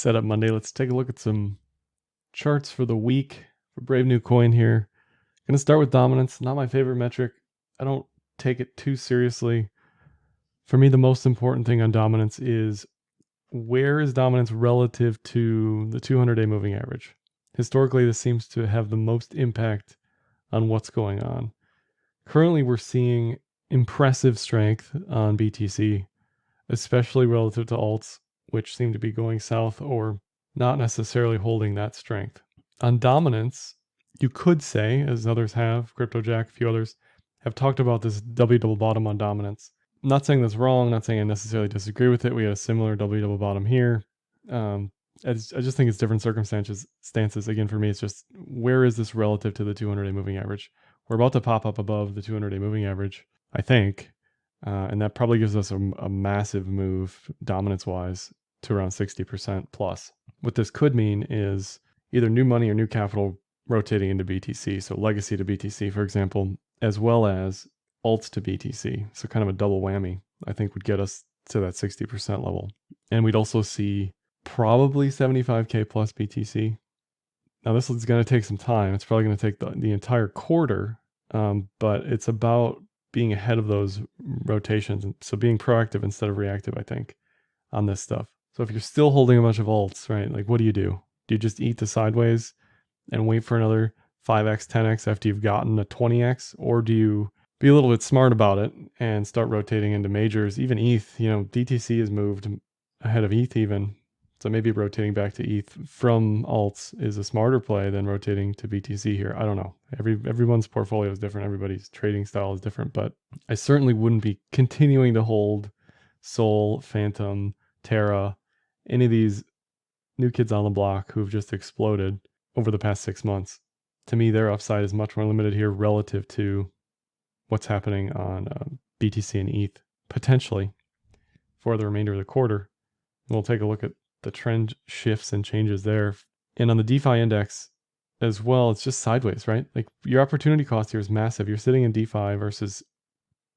Setup Monday. Let's take a look at some charts for the week for BraveNewCoin here. Going to start with dominance. Not my favorite metric. I don't take it too seriously. For me, the most important thing on dominance is where is dominance relative to the 200-day moving average. Historically, this seems to have the most impact on what's going on. Currently, we're seeing impressive strength on BTC, especially relative to alts, which seem to be going south or not necessarily holding that strength. On dominance, you could say, as others have, CryptoJack, a few others, have talked about this W double bottom on dominance. I'm not saying that's wrong, not saying I necessarily disagree with it. We had a similar W double bottom here. I just think it's different circumstances. Again, for me, it's just where is this relative to the 200-day moving average? We're about to pop up above the 200-day moving average, I think. And that probably gives us a massive move dominance-wise to around 60% plus. What this could mean is either new money or new capital rotating into BTC. So legacy to BTC, for example, as well as alts to BTC. So kind of a double whammy, I think, would get us to that 60% level. And we'd also see probably 75K plus BTC. Now this is going to take some time. It's probably going to take the entire quarter, but it's about being ahead of those rotations. So being proactive instead of reactive, I think, on this stuff. So if you're still holding a bunch of alts, right, like what do? Do you just eat the sideways and wait for another 5x, 10x after you've gotten a 20x? Or do you be a little bit smart about it and start rotating into majors? Even ETH, DTC has moved ahead of ETH even. So maybe rotating back to ETH from alts is a smarter play than rotating to BTC here. I don't know. Everyone's portfolio is different. Everybody's trading style is different. But I certainly wouldn't be continuing to hold Sol, Phantom, Terra, any of these new kids on the block who've just exploded over the past 6 months. To me, their upside is much more limited here relative to what's happening on BTC and ETH, potentially, for the remainder of the quarter. We'll take a look at the trend shifts and changes there. And on the DeFi index as well, it's just sideways, right? Like your opportunity cost here is massive. You're sitting in DeFi versus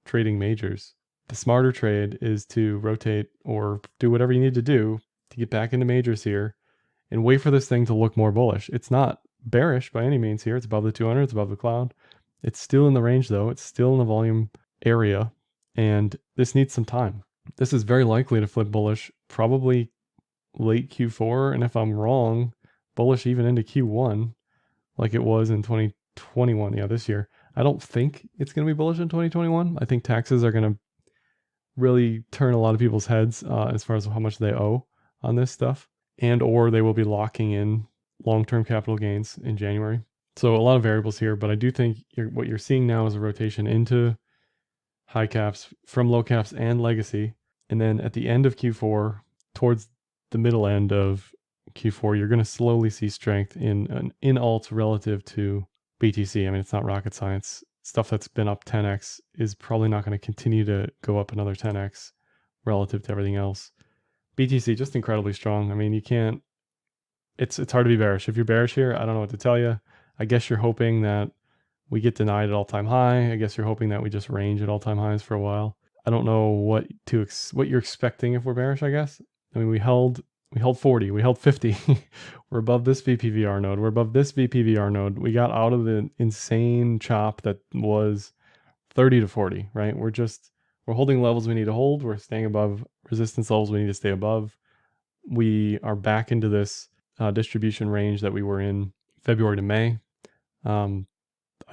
trading majors. The smarter trade is to rotate or do whatever you need to do to get back into majors here and wait for this thing to look more bullish. It's not bearish by any means here. It's above the 200, it's above the cloud. It's still in the range though. It's still in the volume area, and this needs some time. This is very likely to flip bullish, probably late Q4, and if I'm wrong, bullish even into Q1 like it was in 2021, this year. I don't think it's going to be bullish in 2021. I think taxes are going to really turn a lot of people's heads as far as how much they owe on this stuff, and or they will be locking in long-term capital gains in January. So a lot of variables here, but I do think what you're seeing now is a rotation into high caps from low caps and legacy. And then at the end of Q4, towards the middle end of Q4, you're going to slowly see strength in alts relative to BTC. I mean, it's not rocket science. Stuff that's been up 10x is probably not going to continue to go up another 10x relative to everything else. BTC, just incredibly strong. I mean, you can't, it's hard to be bearish. If you're bearish here, I don't know what to tell you. I guess you're hoping that we get denied at all-time high. I guess you're hoping that we just range at all-time highs for a while. I don't know what you're expecting if we're bearish, I guess. I mean, we held 40, we held 50. We're above this VPVR node. We're above this VPVR node. We got out of the insane chop that was 30 to 40, right? We're holding levels we need to hold. We're staying above resistance levels we need to stay above. We are back into this distribution range that we were in February to May. I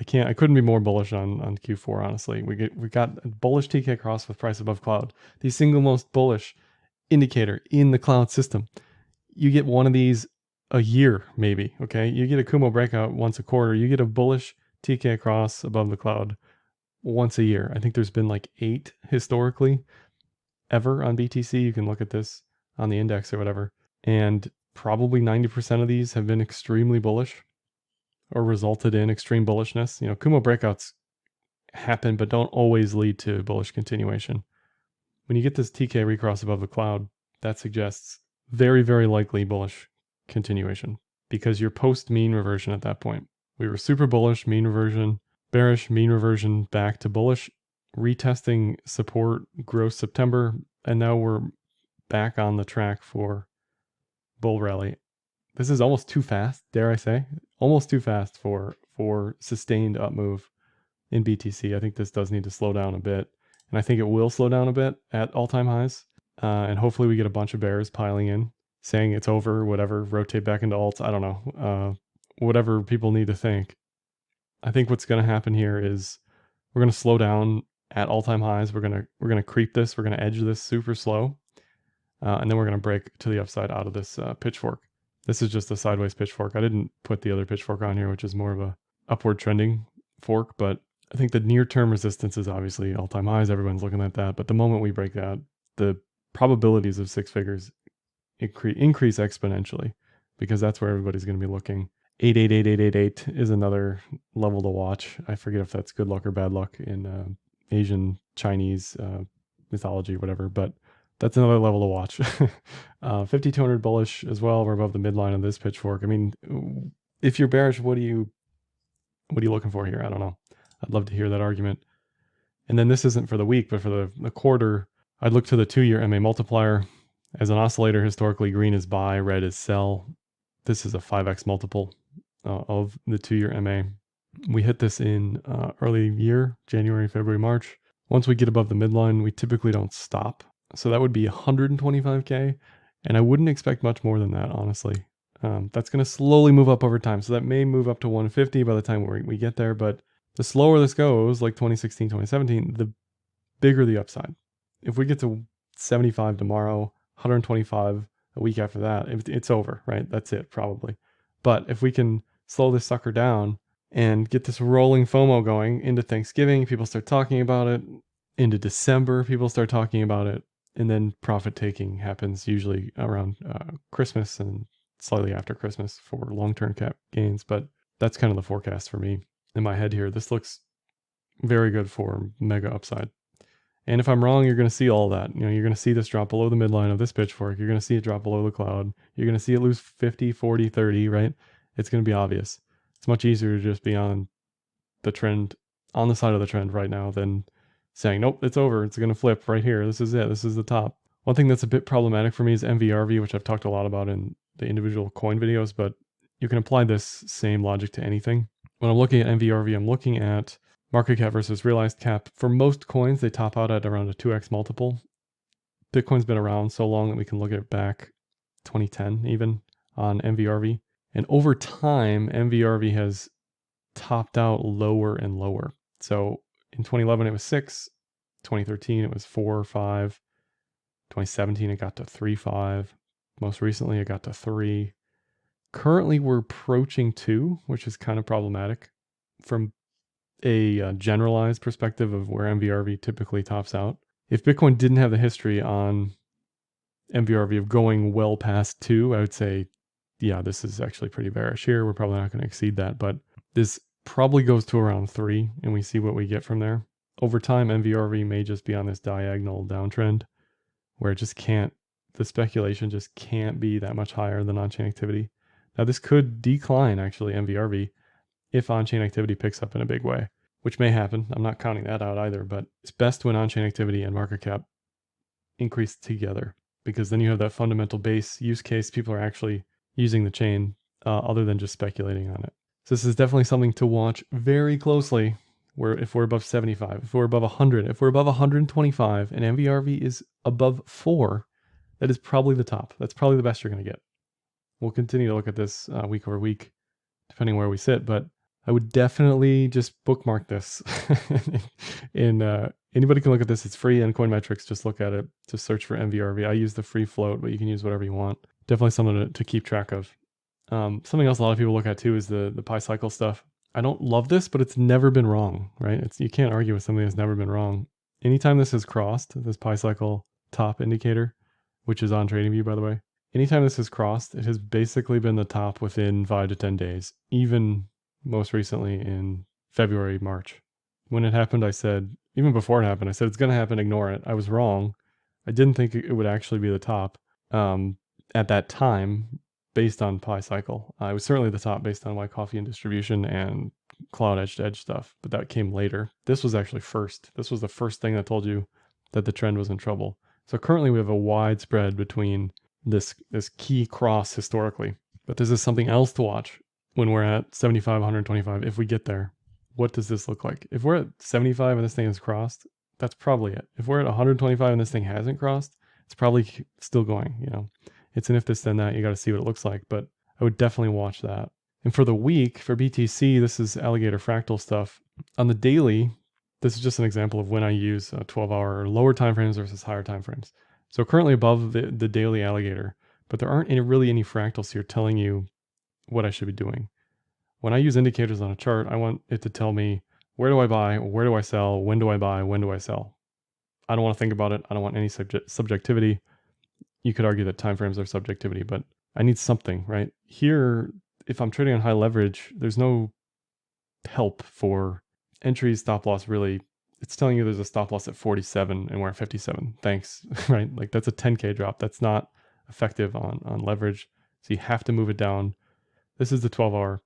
couldn't be more bullish on Q4, honestly. We got a bullish TK cross with price above cloud. The single most bullish indicator in the cloud system. You get one of these a year, maybe, okay? You get a Kumo breakout once a quarter. You get a bullish TK cross above the cloud once a year. I think there's been like 8 historically ever on BTC. You can look at this on the index or whatever. And probably 90% of these have been extremely bullish or resulted in extreme bullishness. Kumo breakouts happen, but don't always lead to bullish continuation. When you get this TK recross above the cloud, that suggests very, very likely bullish continuation because you're post-mean reversion at that point. We were super bullish, mean reversion, bearish, mean reversion, back to bullish, retesting support, gross September, and now we're back on the track for bull rally. This is almost too fast, dare I say, almost too fast for sustained up move in BTC. I think this does need to slow down a bit, and I think it will slow down a bit at all-time highs. And hopefully we get a bunch of bears piling in, saying it's over, whatever, rotate back into alts. I don't know, whatever people need to think. I think what's going to happen here is we're going to slow down at all-time highs. We're gonna creep this. We're gonna edge this super slow, and then we're gonna break to the upside out of this pitchfork. This is just a sideways pitchfork. I didn't put the other pitchfork on here, which is more of a upward trending fork, but I think the near-term resistance is obviously all-time highs. Everyone's looking at that, but the moment we break that, the probabilities of six figures increase exponentially, because that's where everybody's going to be looking. 888888 is another level to watch. I forget if that's good luck or bad luck in Asian, Chinese mythology, whatever, but that's another level to watch. 5200 bullish as well. We're above the midline of this pitchfork. I mean, if you're bearish, what are you looking for here? I don't know. I'd love to hear that argument. And then this isn't for the week, but for the quarter, I'd look to the 2-year MA multiplier. As an oscillator, historically, green is buy, red is sell. This is a 5x multiple of the 2-year MA. We hit this in early year, January, February, March. Once we get above the midline, we typically don't stop. So that would be 125K. And I wouldn't expect much more than that, honestly. That's going to slowly move up over time. So that may move up to 150 by the time we get there. But the slower this goes, like 2016, 2017, the bigger the upside. If we get to 75 tomorrow, 125 a week after that, it's over, right? That's it, probably. But if we can slow this sucker down and get this rolling FOMO going into Thanksgiving, people start talking about it. Into December, people start talking about it. And then profit taking happens usually around Christmas and slightly after Christmas for long-term cap gains. But that's kind of the forecast for me in my head here. This looks very good for mega upside. And if I'm wrong, you're going to see all that. You're going to see this drop below the midline of this pitchfork. You're going to see it drop below the cloud. You're going to see it lose 50, 40, 30, right? It's going to be obvious. It's much easier to just be on the trend, on the side of the trend right now than saying, nope, it's over. It's going to flip right here. This is it. This is the top. One thing that's a bit problematic for me is MVRV, which I've talked a lot about in the individual coin videos, but you can apply this same logic to anything. When I'm looking at MVRV, I'm looking at market cap versus realized cap. For most coins, they top out at around a 2x multiple. Bitcoin's been around so long that we can look at back 2010 even on MVRV. And over time, MVRV has topped out lower and lower. So in 2011, it was 6. 2013, it was 4 or 5. 2017, it got to 3.5. Most recently, it got to 3. Currently, we're approaching 2, which is kind of problematic from a generalized perspective of where MVRV typically tops out. If Bitcoin didn't have the history on MVRV of going well past 2, I would say, yeah, this is actually pretty bearish here. We're probably not going to exceed that, but this probably goes to around 3, and we see what we get from there. Over time, MVRV may just be on this diagonal downtrend where it just can't, the speculation just can't be that much higher than on-chain activity. Now, this could decline, actually, MVRV, if on-chain activity picks up in a big way, which may happen. I'm not counting that out either, but it's best when on-chain activity and market cap increase together, because then you have that fundamental base use case. People are actually using the chain other than just speculating on it. So this is definitely something to watch very closely. Where if we're above 75, if we're above 100, if we're above 125, and MVRV is above 4, that is probably the top. That's probably the best you're going to get. We'll continue to look at this week over week, depending where we sit, but I would definitely just bookmark this. Anybody can look at this. It's free in Coinmetrics. Just look at it. Just search for MVRV. I use the free float, but you can use whatever you want. Definitely something to keep track of. Something else a lot of people look at too is the Pi cycle stuff. I don't love this, but it's never been wrong, right? You can't argue with something that's never been wrong. Anytime this has crossed, this Pi cycle top indicator, which is on TradingView, by the way, anytime this has crossed, it has basically been the top within 5 to 10 days, even most recently in February, March. When it happened, I said, even before it happened, I said, it's going to happen, ignore it. I was wrong. I didn't think it would actually be the top at that time, based on Pi cycle. It was certainly the top based on Y Coffee and distribution and cloud edge to edge stuff, but that came later. This was actually first. This was the first thing that told you that the trend was in trouble. So currently we have a wide spread between this key cross historically. But this is something else to watch when we're at 75, 125. If we get there, what does this look like? If we're at 75 and this thing is crossed, that's probably it. If we're at 125 and this thing hasn't crossed, it's probably still going, you know. It's an if this then that, you got to see what it looks like, but I would definitely watch that. And for the week, for BTC, this is alligator fractal stuff. On the daily, this is just an example of when I use 12-hour or lower timeframes versus higher timeframes. So currently above the daily alligator, but there aren't really any fractals here telling you what I should be doing. When I use indicators on a chart, I want it to tell me, where do I buy, where do I sell, when do I buy, when do I sell? I don't want to think about it. I don't want any subjectivity. You could argue that timeframes are subjectivity, but I need something, right? Here, if I'm trading on high leverage, there's no help for entries, stop loss, really. It's telling you there's a stop loss at 47 and we're at 57. Thanks, right? Like that's a 10K drop. That's not effective on leverage. So you have to move it down. This is the 12-hour.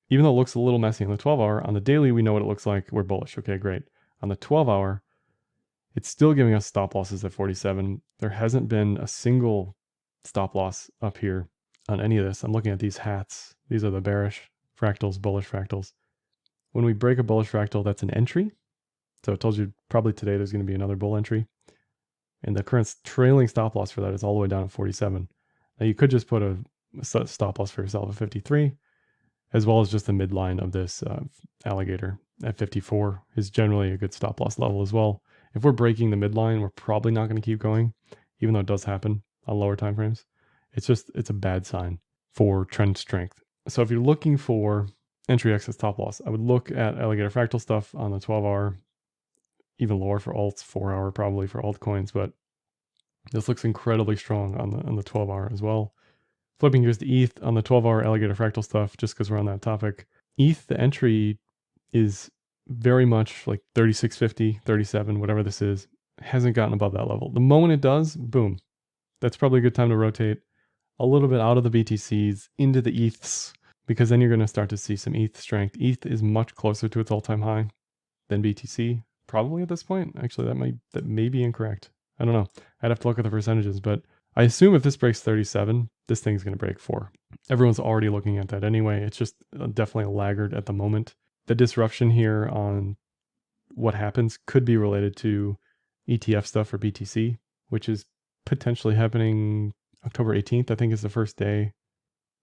Even though it looks a little messy on the 12-hour, on the daily, we know what it looks like. We're bullish. Okay, great. On the 12-hour, it's still giving us stop losses at 47. There hasn't been a single stop loss up here on any of this. I'm looking at these hats. These are the bearish fractals, bullish fractals. When we break a bullish fractal, that's an entry. So it tells you probably today there's going to be another bull entry. And the current trailing stop loss for that is all the way down at 47. Now you could just put a stop loss for yourself at 53, as well as just the midline of this alligator at 54 is generally a good stop loss level as well. If we're breaking the midline, we're probably not going to keep going, even though it does happen on lower time frames. It's a bad sign for trend strength. So if you're looking for entry exit stop loss, I would look at alligator fractal stuff on the 12-hour, even lower for alts, 4-hour probably for altcoins, but this looks incredibly strong on the 12-hour as well. Flipping gears to ETH on the 12-hour alligator fractal stuff, just because we're on that topic. ETH, the entry is very much like 36.50, 37, whatever this is. Hasn't gotten above that level. The moment it does, boom. That's probably a good time to rotate a little bit out of the BTCs into the ETHs, because then you're going to start to see some ETH strength. ETH is much closer to its all-time high than BTC, probably at this point. Actually, that may be incorrect. I don't know. I'd have to look at the percentages, but I assume if this breaks 37, this thing's going to break 4. Everyone's already looking at that anyway. It's just definitely a laggard at the moment. The disruption here on what happens could be related to ETF stuff for BTC, which is potentially happening October 18th, I think is the first day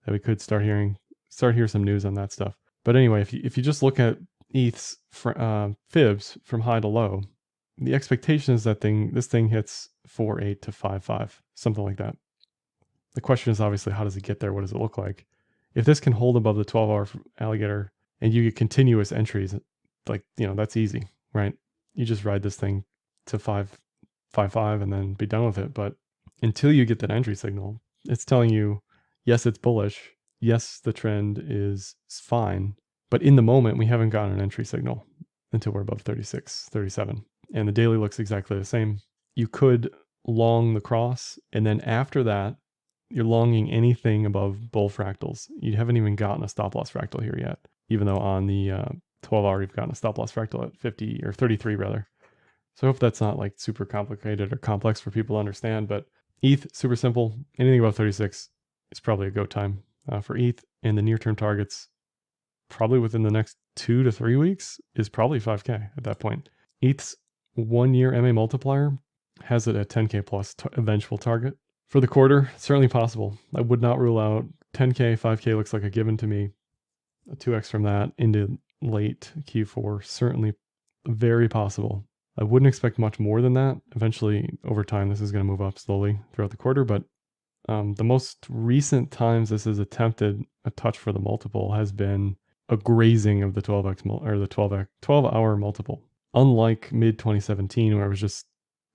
that we could start hearing some news on that stuff. But anyway, if you just look at ETH's fibs from high to low, the expectation is that this thing hits 4.8 to 5.5, something like that. The question is obviously, how does it get there? What does it look like? If this can hold above the 12-hour alligator and you get continuous entries, like, you know, that's easy, right? You just ride this thing to 5.5 and then be done with it. But until you get that entry signal, it's telling you, yes, it's bullish. Yes, the trend is fine. But in the moment, we haven't gotten an entry signal until we're above 36, 37. And the daily looks exactly the same. You could long the cross, and then after that, you're longing anything above bull fractals. You haven't even gotten a stop loss fractal here yet, even though on the 12-hour, you've gotten a stop loss fractal at 50 or 33 rather. So I hope that's not like super complicated or complex for people to understand, but ETH, super simple. Anything above 36 is probably a go time for ETH, and the near-term targets, probably within the next 2 to 3 weeks, is probably 5K at that point. ETH's 1-year MA multiplier has it at 10K plus eventual target. For the quarter, certainly possible. I would not rule out 10K, 5K looks like a given to me. A 2x from that into late Q4, certainly very possible. I wouldn't expect much more than that. Eventually, over time, this is going to move up slowly throughout the quarter, but the most recent times this has attempted a touch for the multiple has been a grazing of the 12x or the 12-hour multiple. Unlike mid 2017, where it was just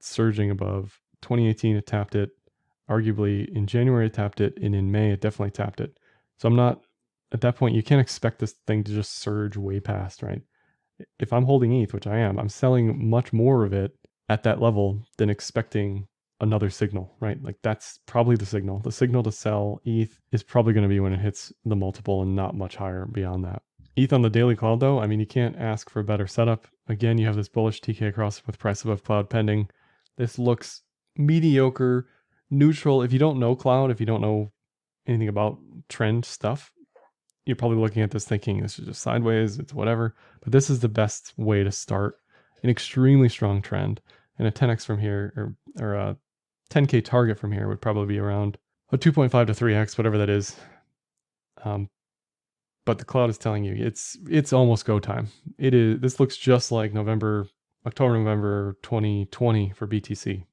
surging above. 2018, it tapped it. Arguably in January, it tapped it, and in May, it definitely tapped it. So I'm not, at that point, you can't expect this thing to just surge way past, right? If I'm holding ETH, which I am, I'm selling much more of it at that level than expecting another signal, right? Like that's probably the signal. The signal to sell ETH is probably going to be when it hits the multiple and not much higher beyond that. ETH on the daily call though, I mean, you can't ask for a better setup. Again, you have this bullish TK cross with price above cloud pending. This looks mediocre. neutral. If you don't know cloud, if you don't know anything about trend stuff, you're probably looking at this thinking this is just sideways, it's whatever. But this is the best way to start an extremely strong trend. And a 10x from here, or a 10K target from here would probably be around a 2.5 to 3x, whatever that is. But the cloud is telling you it's almost go time. It is. This looks just like October, November 2020 for BTC,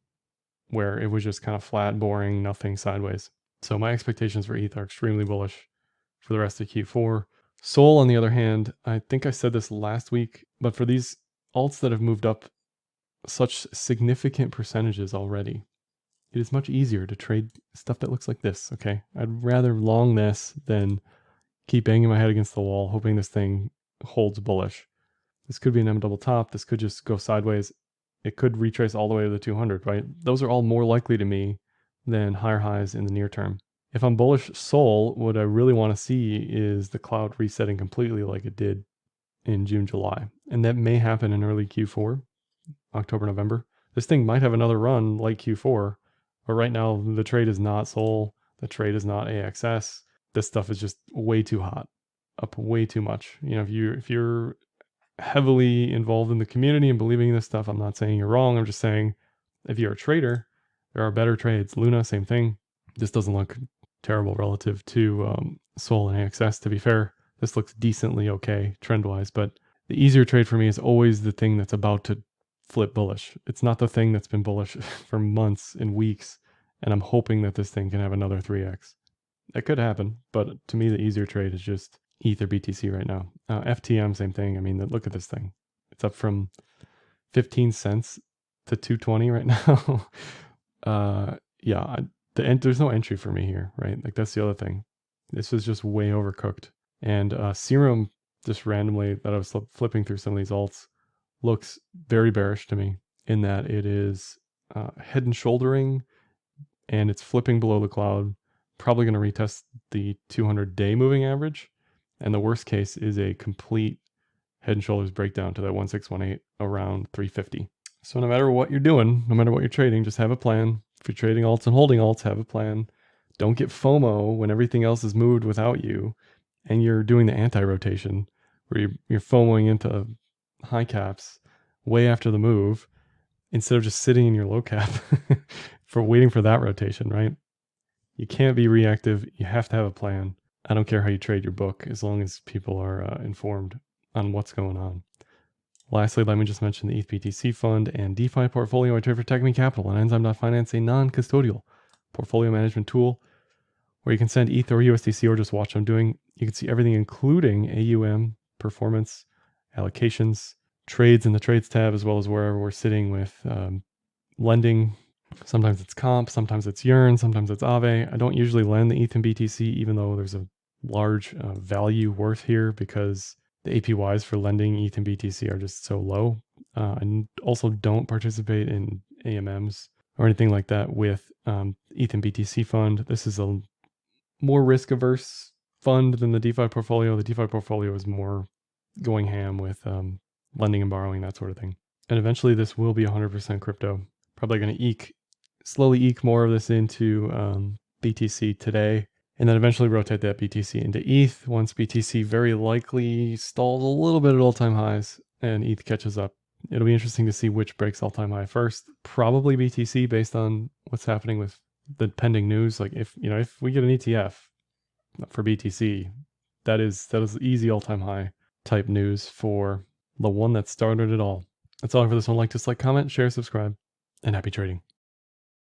where it was just kind of flat, boring, nothing sideways. So my expectations for ETH are extremely bullish for the rest of Q4. Sol, on the other hand, I think I said this last week, but for these alts that have moved up such significant percentages already, it is much easier to trade stuff that looks like this, okay? I'd rather long this than keep banging my head against the wall, hoping this thing holds bullish. This could be an M double top. This could just go sideways. It could retrace all the way to the 200, right? Those are all more likely to me than higher highs in the near term. If I'm bullish Sol, what I really want to see is the cloud resetting completely like it did in June, July. And that may happen in early Q4, October, November. This thing might have another run like Q4, but right now the trade is not Sol. The trade is not AXS. This stuff is just way too hot, up way too much. You know, if you're heavily involved in the community and believing in this stuff, I'm not saying you're wrong. I'm just saying if you're a trader, there are better trades. Luna, same thing. This doesn't look terrible relative to Sol and AXS. To be fair, this looks decently okay trend-wise, but the easier trade for me is always the thing that's about to flip bullish. It's not the thing that's been bullish for months and weeks, and I'm hoping that this thing can have another 3x. That could happen, but to me, the easier trade is just ETH or BTC right now. FTM, same thing. I mean, look at this thing. It's up from 15 cents to 220 right now. Yeah, there's no entry for me here, right? Like that's the other thing. This is just way overcooked. And Serum, just randomly that I was flipping through some of these alts, looks very bearish to me in that it is head and shouldering and it's flipping below the cloud. Probably going to retest the 200-day moving average. And the worst case is a complete head and shoulders breakdown to that 1618 around 350. So no matter what you're doing, no matter what you're trading, just have a plan. If you're trading alts and holding alts, have a plan. Don't get FOMO when everything else is moved without you and you're doing the anti-rotation where you're FOMOing into high caps way after the move instead of just sitting in your low cap for waiting for that rotation, right? You can't be reactive. You have to have a plan. I don't care how you trade your book as long as people are informed on what's going on. Lastly, let me just mention the ETH-BTC fund and DeFi portfolio I trade for TechMe Capital and Enzyme.finance, a non-custodial portfolio management tool where you can send ETH or USDC or just watch what I'm doing. You can see everything including AUM, performance, allocations, trades in the trades tab, as well as wherever we're sitting with lending. Sometimes it's comp, sometimes it's Yearn, sometimes it's Aave. I don't usually lend the ETH and BTC, even though there's a large value worth here because the APYs for lending ETH and BTC are just so low. I also don't participate in AMMs or anything like that with ETH and BTC fund. This is a more risk averse fund than the DeFi portfolio. The DeFi portfolio is more going ham with lending and borrowing, that sort of thing. And eventually this will be 100% crypto. Probably going to slowly eke more of this into BTC today, and then eventually rotate that BTC into ETH once BTC very likely stalls a little bit at all-time highs and ETH catches up. It'll be interesting to see which breaks all-time high first. Probably BTC based on what's happening with the pending news. Like if we get an ETF for BTC, that is easy all-time high type news for the one that started it all. That's all for this one. Like, dislike, comment, share, subscribe, and happy trading.